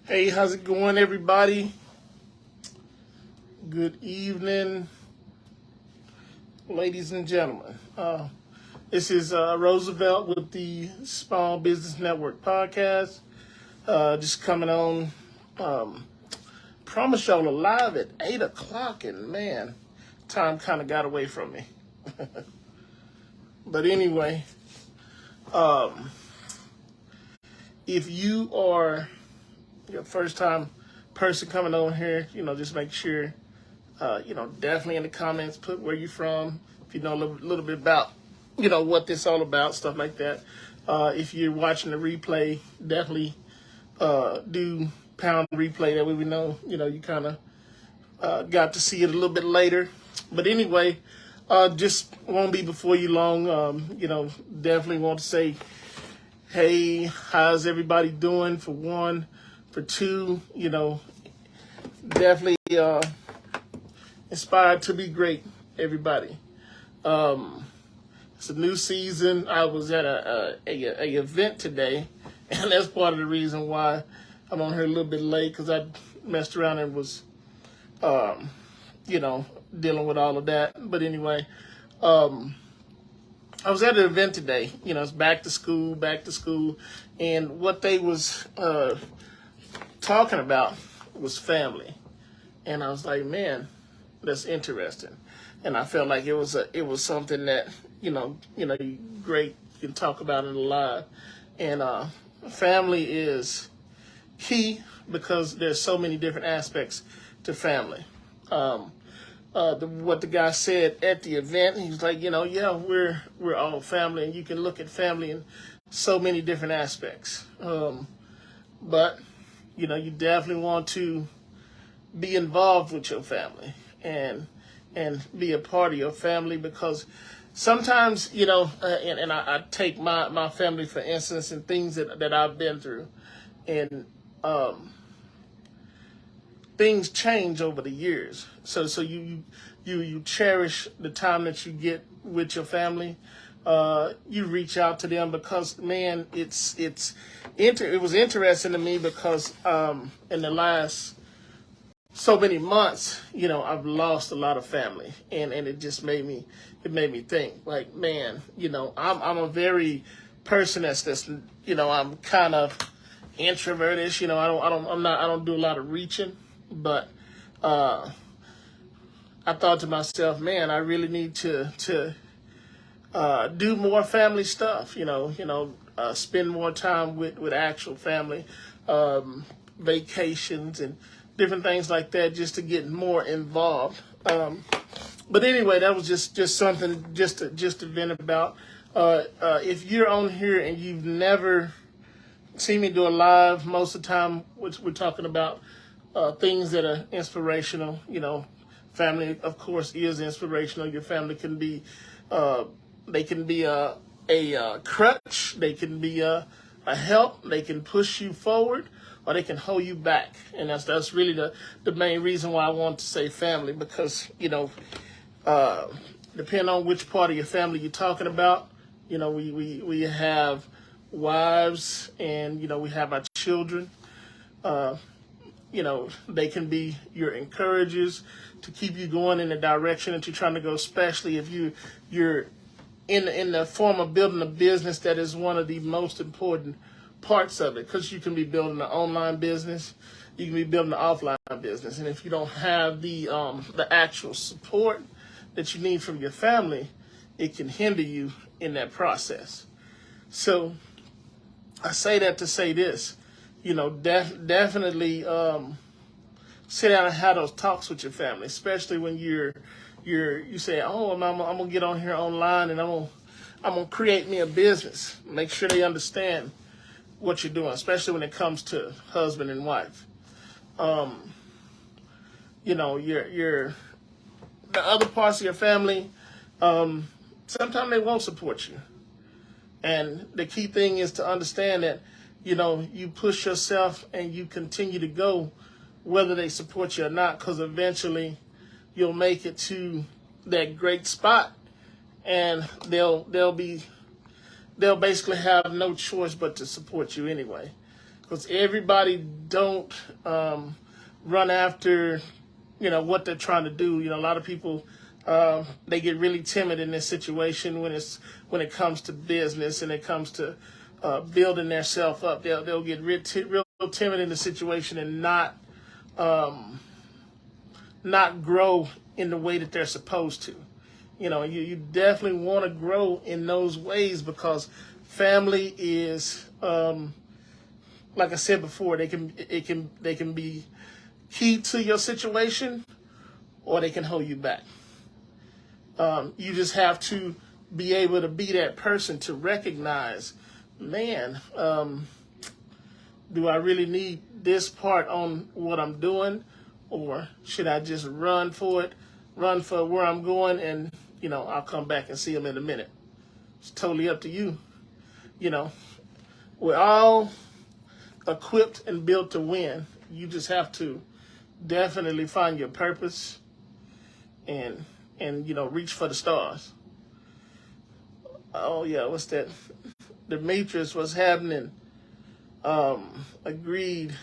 Hey, how's it going, everybody? Good evening, ladies and gentlemen. This is Roosevelt with the Small Business Network podcast. Just coming on. Promise y'all live at 8 o'clock, and man, time kind of got away from me. But anyway, if you are your first time person coming on here, just make sure, definitely in the comments, put where you're from. If you know a little bit about, what this all about, stuff like that. If you're watching the replay, definitely do pound replay. That way we know, you kind of got to see it a little bit later. But anyway, just won't be before you long. Definitely want to say, hey, how's everybody doing? For one. For two, definitely inspired to be great, everybody. It's a new season. I was at a event today, and that's part of the reason why I'm on here a little bit late, because I messed around and was, dealing with all of that. But anyway, I was at an event today. It's back to school, and what they was talking about was family, and I was like, man, that's interesting. And I felt like it was something that great, you can talk about it a lot. And family is key because there's so many different aspects to family. What the guy said at the event, he was like, yeah, we're all family, and you can look at family in so many different aspects. But you definitely want to be involved with your family and be a part of your family, because sometimes, and I take my family, for instance, and things that I've been through, and things change over the years. So you cherish the time that you get with your family. You reach out to them because, man, it was interesting to me because in the last so many months, I've lost a lot of family, and it just made me think, like, man, I'm a very person that's I'm kind of introvertish. I don't do a lot of reaching, but I thought to myself, man, I really need to do more family stuff, spend more time with actual family, vacations and different things like that, just to get more involved. But anyway, that was just something just to vent about. If you're on here and you've never seen me do a live, most of the time we're talking about things that are inspirational. Family, of course, is inspirational. Your family can be they can be a crutch, they can be a help, they can push you forward, or they can hold you back. And that's really the main reason why I want to say family, because, depending on which part of your family you're talking about, we have wives, and, we have our children. They can be your encouragers to keep you going in the direction that you're trying to go, especially if you're in the form of building a business. That is one of the most important parts of it, because you can be building an online business, you can be building an offline business, and if you don't have the actual support that you need from your family, it can hinder you in that process. So I say that to say this, definitely sit down and have those talks with your family, especially when you say, oh, I'm gonna get on here online, and I'm gonna create me a business. Make sure they understand what you're doing, especially when it comes to husband and wife. Your the other parts of your family, sometimes they won't support you. And the key thing is to understand that, you push yourself and you continue to go, whether they support you or not, because eventually you'll make it to that great spot, and they'll basically have no choice but to support you anyway. because everybody don't run after, what they're trying to do. A lot of people, they get really timid in this situation when it comes to business and it comes to building their self up. They'll get real timid in the situation and not grow in the way that they're supposed to. You definitely want to grow in those ways, because family is, like I said before, they can be key to your situation, or they can hold you back. You just have to be able to be that person to recognize, man, do I really need this part on what I'm doing, or should I just run for where I'm going, and I'll come back and see them in a minute. It's totally up to you. We're all equipped and built to win. You just have to definitely find your purpose and reach for the stars. Oh yeah, what's that? The Matrix was happening. Agreed.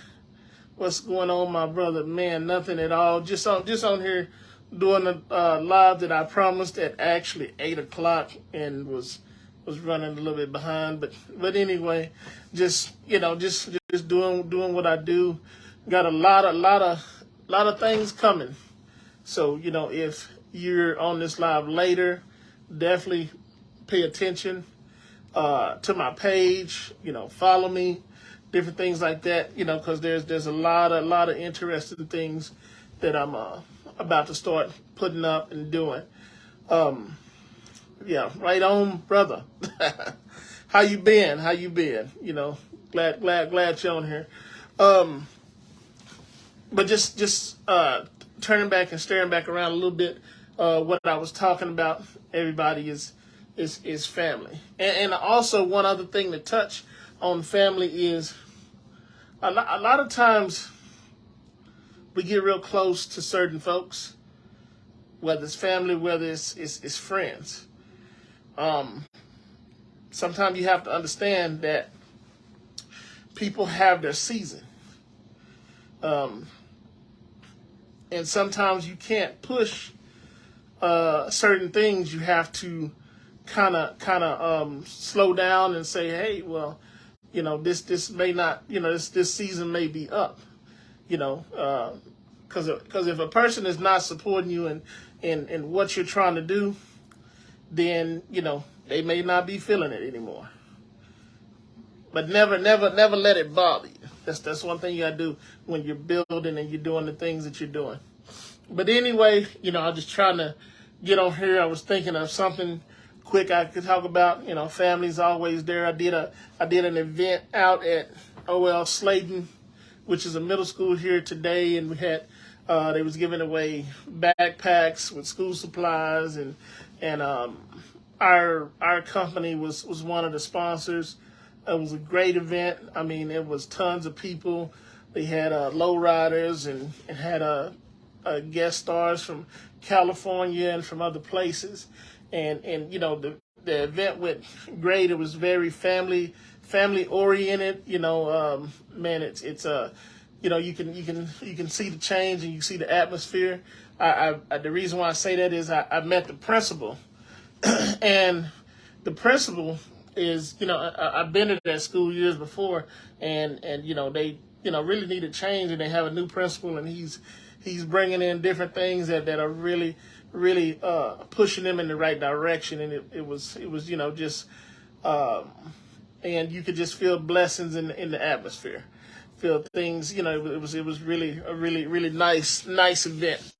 What's going on, my brother? Man, nothing at all. Just on here doing a live that I promised at actually 8 o'clock and was running a little bit behind. But anyway, just doing what I do. Got a lot of things coming. So, if you're on this live later, definitely pay attention to my page, follow me, different things like that, because there's a lot of interesting things that I'm about to start putting up and doing. Yeah, right on, brother. How you been? Glad you're on here. But just turning back and staring back around a little bit, what I was talking about, everybody is family. And also one other thing to touch on family is a lot of times we get real close to certain folks, whether it's family, whether it's friends. Sometimes you have to understand that people have their season. And sometimes you can't push certain things. You have to kind of slow down and say, hey, well, this may not, this season may be up, because if a person is not supporting you in what you're trying to do, then they may not be feeling it anymore. But never let it bother you. That's one thing you gotta do when you're building and you're doing the things that you're doing. But anyway, I'm just trying to get on here. I was thinking of something quick I could talk about. Family's always there. I did an event out at OL Slayton, which is a middle school here today, and we had they was giving away backpacks with school supplies, and our company was one of the sponsors. It was a great event. I mean, it was tons of people. They had lowriders and had guest stars from California and from other places. And the event went great. It was very family oriented. Man, it's you can see the change and you see the atmosphere. The reason why I say that is I met the principal, and the principal is, I've been to that school years before, and they really need a change, and they have a new principal, and he's bringing in different things that are really pushing them in the right direction, and it was just and you could just feel blessings in the atmosphere, feel things, it was really a really nice event.